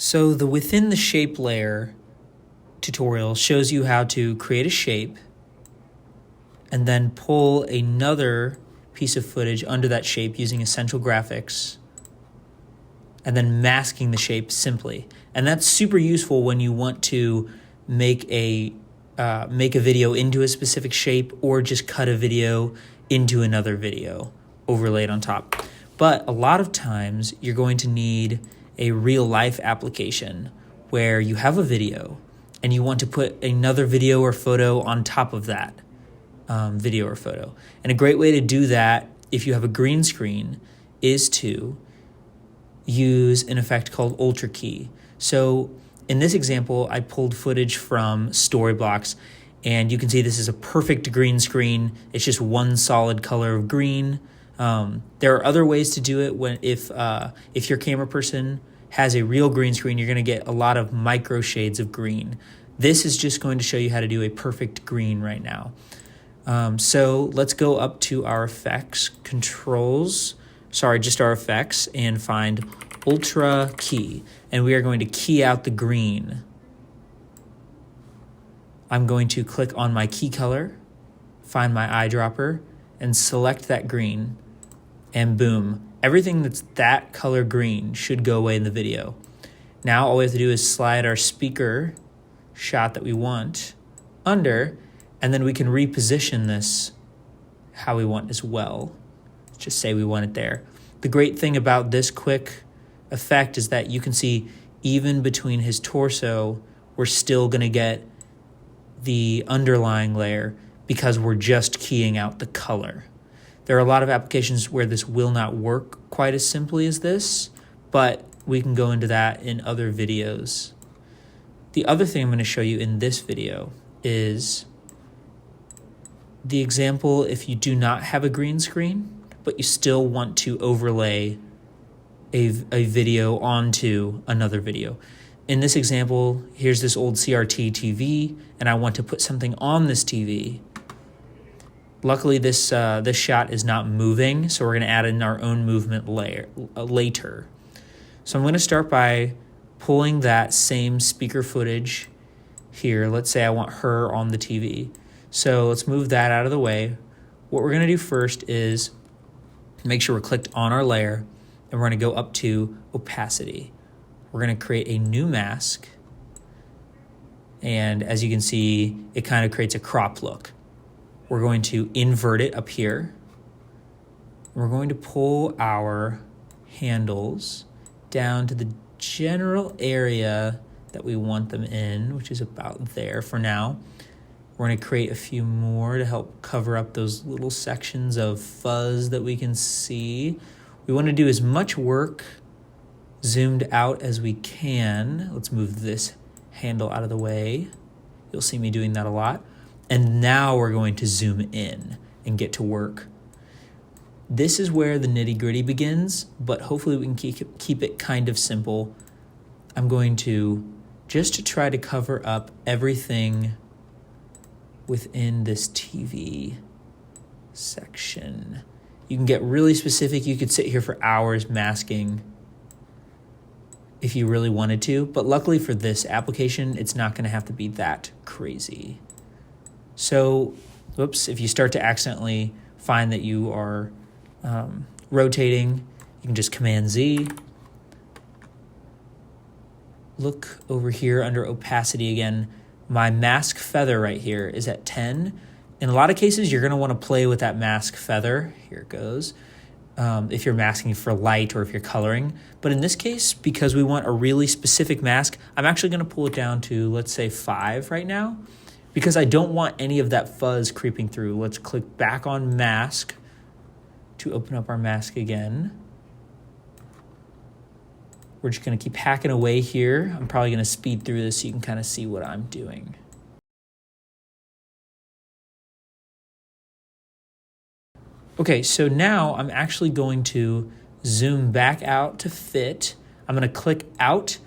So the within the shape layer tutorial shows you how to create a shape and then pull another piece of footage under that shape using Essential Graphics and then masking the shape simply. And that's super useful when you want to make a video into a specific shape or just cut a video into another video overlaid on top. But a lot of times you're going to need a real life application where you have a video and you want to put another video or photo on top of that video or photo. And a great way to do that, if you have a green screen, is to use an effect called Ultra Key. So in this example, I pulled footage from Storyblocks, and you can see this is a perfect green screen. It's just one solid color of green. There are other ways to do it. If your camera person has a real green screen, you're going to get a lot of micro shades of green. This is just going to show you how to do a perfect green right now. So let's go up to our effects, just our effects, and find Ultra Key. And we are going to key out the green. I'm going to click on my key color, find my eyedropper, and select that green. And boom, everything that's that color green should go away in the video. Now all we have to do is slide our speaker shot that we want under, and then we can reposition this how we want as well. Let's just say we want it there. The great thing about this quick effect is that you can see even between his torso, we're still going to get the underlying layer because we're just keying out the color. There are a lot of applications where this will not work quite as simply as this, but we can go into that in other videos. The other thing I'm going to show you in this video is the example if you do not have a green screen, but you still want to overlay a video onto another video. In this example, here's this old CRT TV, and I want to put something on this TV. Luckily, this shot is not moving, so we're going to add in our own movement later. So I'm going to start by pulling that same speaker footage here. Let's say I want her on the TV. So let's move that out of the way. What we're going to do first is make sure we're clicked on our layer, and we're going to go up to opacity. We're going to create a new mask, and as you can see, it kind of creates a crop look. We're going to invert it up here. We're going to pull our handles down to the general area that we want them in, which is about there for now. We're going to create a few more to help cover up those little sections of fuzz that we can see. We want to do as much work zoomed out as we can. Let's move this handle out of the way. You'll see me doing that a lot. And now we're going to zoom in and get to work. This is where the nitty-gritty begins, but hopefully we can keep it kind of simple. I'm going to just try to cover up everything within this TV section. You can get really specific. You could sit here for hours masking if you really wanted to, but luckily for this application, it's not going to have to be that crazy. So, if you start to accidentally find that you are rotating, you can just Command Z. Look over here under opacity again. My mask feather right here is at 10. In a lot of cases, you're going to want to play with that mask feather. Here it goes. If you're masking for light or if you're coloring. But in this case, because we want a really specific mask, I'm actually going to pull it down to, let's say, 5 right now, because I don't want any of that fuzz creeping through. Let's click back on mask to open up our mask again. We're just going to keep hacking away here. I'm probably going to speed through this so you can kind of see what I'm doing. Okay, so now I'm actually going to zoom back out to fit. I'm going to click out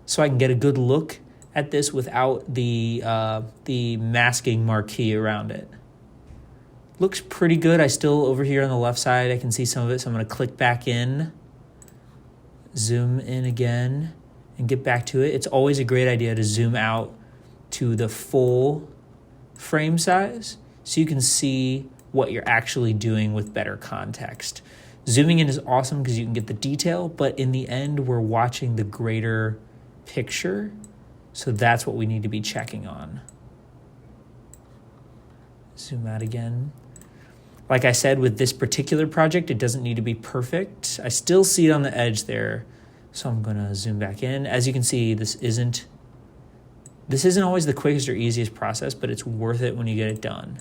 so I can get a good look at this without the masking marquee around it. Looks pretty good. I still, over here on the left side, I can see some of it, so I'm going to click back in, zoom in again, and get back to it. It's always a great idea to zoom out to the full frame size so you can see what you're actually doing with better context. Zooming in is awesome because you can get the detail, but in the end, we're watching the greater picture. So that's what we need to be checking on. Zoom out again. Like I said, with this particular project, it doesn't need to be perfect. I still see it on the edge there. So I'm gonna zoom back in. As you can see, this isn't always the quickest or easiest process, but it's worth it when you get it done.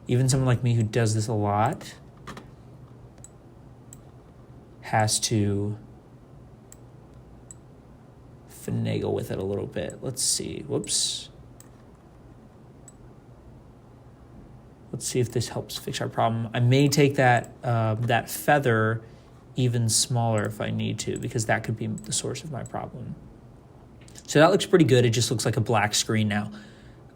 Even someone like me who does this a lot has to finagle with it a little bit. Let's see, whoops. Let's see if this helps fix our problem. I may take that feather even smaller if I need to, because that could be the source of my problem. So that looks pretty good. It just looks like a black screen now.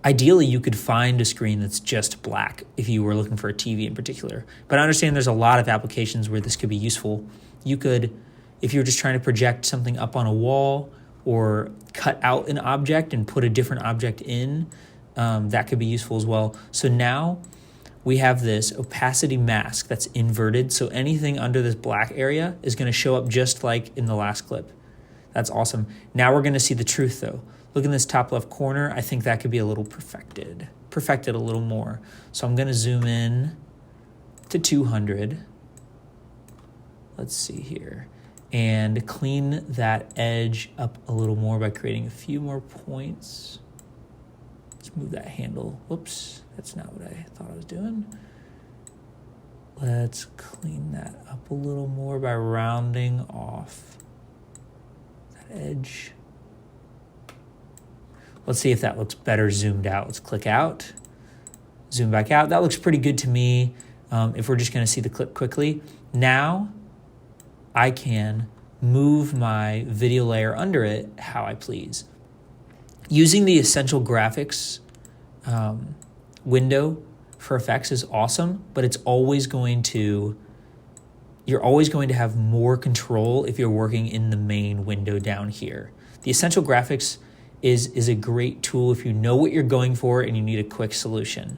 Ideally, you could find a screen that's just black if you were looking for a TV in particular. But I understand there's a lot of applications where this could be useful. You could, if you're just trying to project something up on a wall or cut out an object and put a different object in, that could be useful as well. So now we have this opacity mask that's inverted. So anything under this black area is going to show up just like in the last clip. That's awesome. Now we're going to see the truth though. Look in this top left corner. I think that could be a little perfected a little more. So I'm going to zoom in to 200. Let's see here. And clean that edge up a little more by creating a few more points. Let's move that handle. Whoops, that's not what I thought I was doing. Let's clean that up a little more by rounding off that edge. Let's see if that looks better zoomed out. Let's click out, zoom back out. That looks pretty good to me if we're just gonna see the clip quickly. Now, I can move my video layer under it how I please. Using the Essential Graphics window for effects is awesome, but you're always going to have more control if you're working in the main window down here. The Essential Graphics is a great tool if you know what you're going for and you need a quick solution.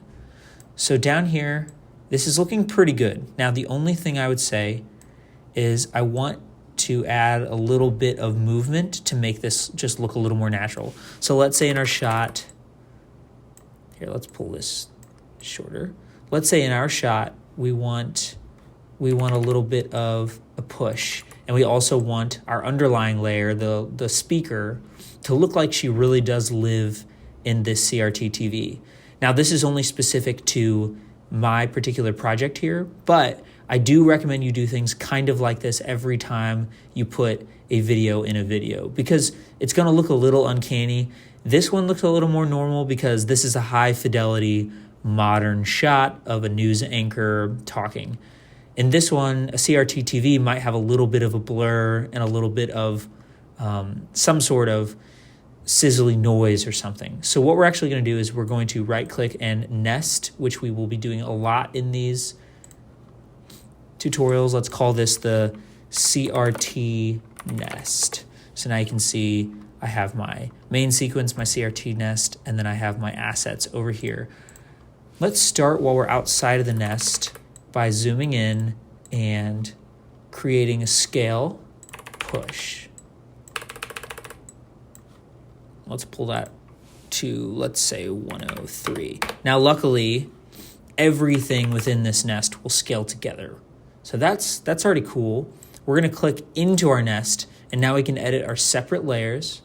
So down here, this is looking pretty good. Now, the only thing I would say is I want to add a little bit of movement to make this just look a little more natural. So let's say in our shot, here, let's pull this shorter. Let's say in our shot, we want a little bit of a push, and we also want our underlying layer, the speaker, to look like she really does live in this CRT TV. Now, this is only specific to my particular project here, but I do recommend you do things kind of like this every time you put a video in a video, because it's going to look a little uncanny. This one looks a little more normal because this is a high fidelity modern shot of a news anchor talking. In this one, a CRT TV might have a little bit of a blur and a little bit of some sort of sizzly noise or something. So what we're actually going to do is we're going to right click and nest, which we will be doing a lot in these tutorials. Let's call this the CRT nest. So now you can see I have my main sequence, my CRT nest, and then I have my assets over here. Let's start while we're outside of the nest by zooming in and creating a scale push. Let's pull that to, let's say, 103. Now, luckily, everything within this nest will scale together. So that's already cool. We're going to click into our nest, and now we can edit our separate layers.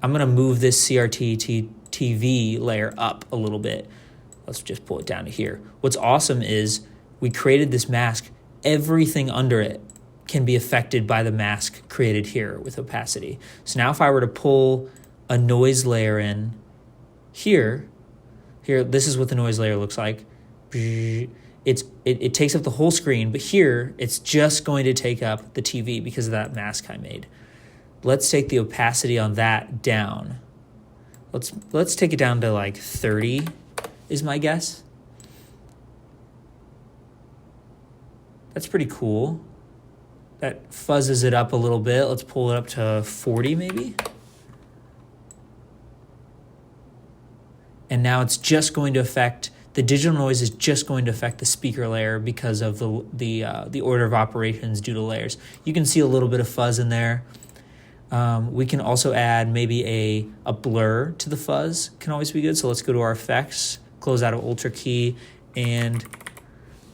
I'm going to move this CRT TV layer up a little bit. Let's just pull it down to here. What's awesome is we created this mask. Everything under it can be affected by the mask created here with opacity. So now if I were to pull a noise layer in here, this is what the noise layer looks like. It takes up the whole screen, but here it's just going to take up the TV because of that mask I made. Let's take the opacity on that down. Let's take it down to like 30 is my guess. That's pretty cool. that fuzzes it up a little bit. Let's pull it up to 40 maybe. And now it's just going to affect, the digital noise is just going to affect the speaker layer because of the order of operations due to layers. You can see a little bit of fuzz in there. We can also add maybe a blur to the fuzz, can always be good. So let's go to our effects, close out of Ultra Key and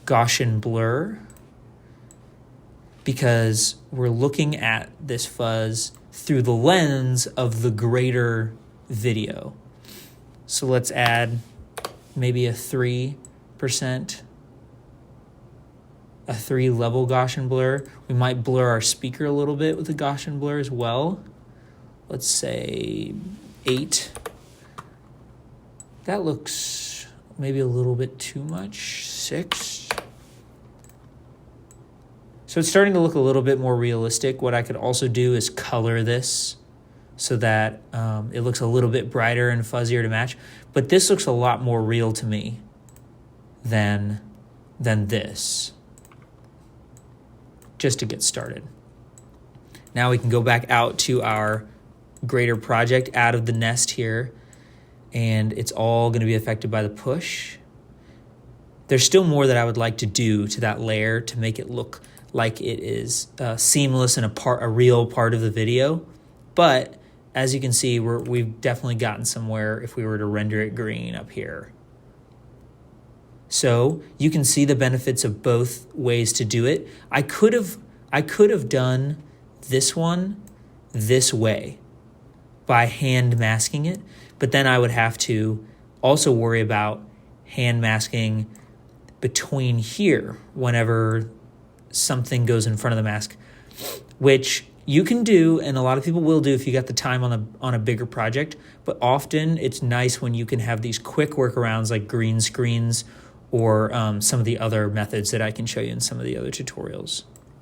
Gaussian blur, because we're looking at this fuzz through the lens of the greater video. So let's add maybe a 3%, a 3 level Gaussian blur. We might blur our speaker a little bit with the Gaussian blur as well. Let's say 8. That looks maybe a little bit too much. 6. So it's starting to look a little bit more realistic. What I could also do is color this so that it looks a little bit brighter and fuzzier to match. But this looks a lot more real to me than this, just to get started. Now we can go back out to our greater project out of the nest here, and it's all going to be affected by the push. There's still more that I would like to do to that layer to make it look like it is seamless and a real part of the video. But as you can see, we've definitely gotten somewhere if we were to render it green up here. So you can see the benefits of both ways to do it. I could have done this one this way by hand masking it, but then I would have to also worry about hand masking between here whenever something goes in front of the mask, which you can do, and a lot of people will do if you got the time on a bigger project, but often it's nice when you can have these quick workarounds like green screens or some of the other methods that I can show you in some of the other tutorials.